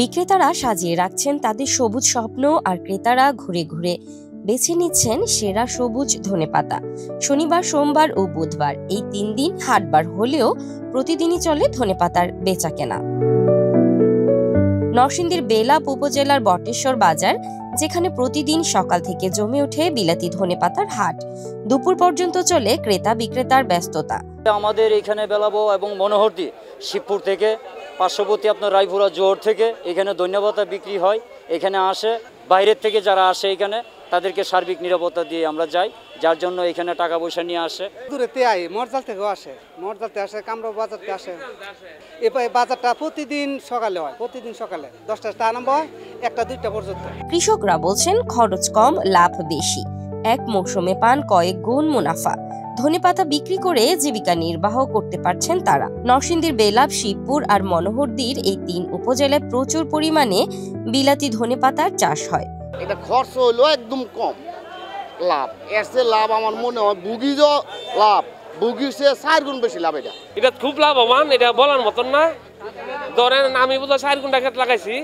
বিক্রেতারা সাজিয়ে রাখছেন তাদের সবুজ স্বপ্ন, আর ক্রেতারা ঘুরে ঘুরে বেছে নিচ্ছেন সেরা সবুজ ধনেপাতা। শনিবার, সোমবার ও বুধবার এই 3 দিন হাটবার হলেও প্রতিদিনই চলে ধনেপাতার বেচাকেনা। নরসিংদীর বেলাব উপজেলার বটেশ্বর বাজার, যেখানে প্রতিদিন সকাল থেকে জমে ওঠে বিলাতি ধনেপাতার হাট। দুপুর পর্যন্ত চলে ক্রেতা বিক্রেতার ব্যস্ততা। আমাদের এখানে বেলাবো এবং মনোহরদী শিবপুর থেকে, পার্শ্ববর্তী আপনার রায়পুরা জোহর থেকে এখানে ধনেপাতা বিক্রি হয়। এখানে আসে বাইরের থেকে যারা আসে এখানে তাদেরকে সার্বিক নিরাপত্তা দিয়ে আমরা যাই, যার জন্য এখানে টাকা পয়সা নিয়ে আসে। দূরেতে আই মরজাল থেকেও আসে, মরজালতে আসে, কামরাও বাজারতে আসে। এবার বাজারটা প্রতিদিন সকালে হয়, প্রতিদিন সকালে 10টা আরম্ভ হয়, 1টা-2টা পর্যন্ত। কৃষকরা বলছেন খরচ কম, লাভ বেশি। এক মৌসুমে পান কয়েক গুণ মুনাফা। ধনেপাতা বিক্রি করে জীবিকা নির্বাহ করতে পারছেন তারা। নরসিংদীর বেলাব, শিবপুর আর মনোহরদীর এই 3 উপজেলায় প্রচুর পরিমাণে বিলাতি ধনেপাতার চাষ হয়। এটা খরচ হইলো একদম কম, লাভ এর চেয়ে লাভ আমার মনে হয় বুগি লাভ, বুগির চেয়ে 4 গুণ বেশি লাভ। এটা খুব লাভবান, এটা বলার মতন না। ধরেন আমি বোধ 4 গুণ টাকা লাগাইছি,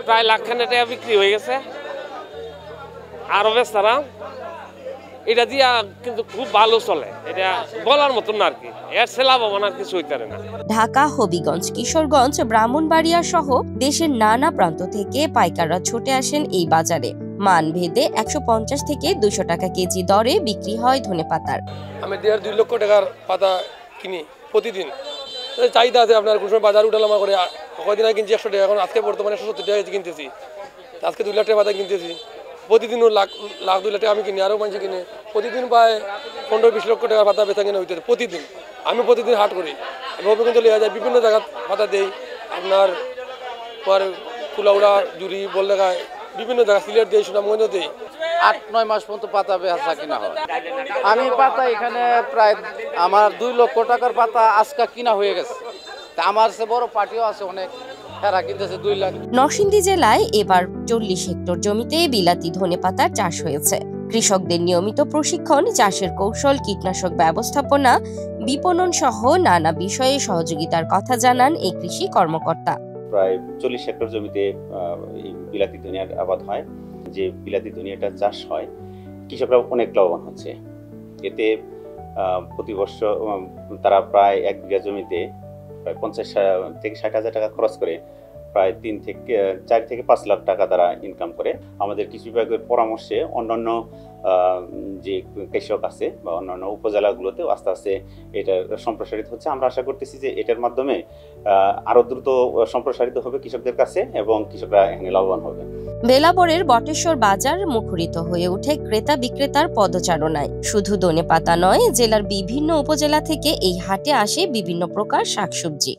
প্রায় লাখখানে টাকা বিক্রি হয়ে গেছে। আরো বেচারা এটা দিয়া কিন্তু খুব ভালো চলে, এটা বলার মতন না আর কি। এর চেয়ে লাভবান আর কিছু হইতে পারে না। ঢাকা, হবিগঞ্জ, কিশোরগঞ্জ, ব্রাহ্মণবাড়িয়া সহ দেশের নানা প্রান্ত থেকে পাইকাররা ছুটে আসেন এই বাজারে। মানভেদে 150 থেকে 200 টাকা কেজি দরে বিক্রি হয় ধনেপাতার। আমি 1.5-2 লক্ষ টাকার পাতা কিনি প্রতিদিন। চাহিদা আছে আপনার, কোনো সময় বাজার উঠালামা করে কয়দিন আগে কিনছি 100 টাকা, এখন আজকে বর্তমানে 170 টাকা কিনতেছি। আজকে 2 লাখ টাকা পাতা কিনতেছি, প্রতিদিনও লাখ 2 লাখ টাকা আমি কিনি, আরও মানুষ কিনে। প্রতিদিন প্রায় 15-20 লক্ষ টাকার পাতা বেচা কিনে হইতে প্রতিদিন। আমি প্রতিদিন হাট করি, হবিগঞ্জ লেগে যায়, বিভিন্ন জায়গায় পাতা দেই। আপনার কুলাউড়া, জুড়ি, বললেখায়, বিভিন্ন জায়গায়, সিলেট দেই, সুনামগঞ্জ দেই। 8-9 মাস পর্যন্ত পাতা বেচা কিনা হয়। আমি পাতা এখানে প্রায় আমার 2 লক্ষ টাকার পাতা আজকে কিনা হয়ে গেছে। তা আমার সে বড় পার্টিও আছে অনেক, এরা কিনতেছে 2 লাখ। নরসিংদী জেলায় এবার 40 হেক্টর জমিতে বিলাতি ধনেপাতার চাষ হয়েছে। কৃষকদের নিয়মিত প্রশিক্ষণ, চাষের কৌশল, কীটনাশক ব্যবস্থাপনা, বিপণন সহ নানা বিষয়ে সহযোগিতার কথা জানান এই কৃষি কর্মকর্তা। প্রায় 40 হেক্টর জমিতে বিলাতি ধনিয়ার আবাদ হয়। যে বিলাতি ধনিয়াটা চাষ হয়, কৃষকরা অনেক লাভবান হচ্ছে। এতে প্রতি বছর তারা প্রায় 1 বিঘা জমিতে প্রায় 50 থেকে 60 হাজার টাকা খরচ করে প্রায় 4 থেকে 5 লাখ টাকা তারা ইনকাম করে। আমাদের কৃষি বিভাগের পরামর্শে অন্যান্য যে কৃষক আছে বা অন্যান্য উপজেলাগুলোতেও আস্তে আস্তে এটা সম্প্রসারিত হচ্ছে। আমরা আশা করতেছি যে এটার মাধ্যমে আরো দ্রুত সম্প্রসারিত হবে কৃষকদের কাছে এবং কৃষকরা এখানে লাভবান হবে। বেলাবরের বটেশ্বর বাজার মুখরিত হয়ে ওঠে ক্রেতা বিক্রেতার পদচারণায়। শুধু ধনেপাতা নয়, জেলার বিভিন্ন উপজেলা থেকে এই হাটে আসে বিভিন্ন প্রকার শাকসবজি।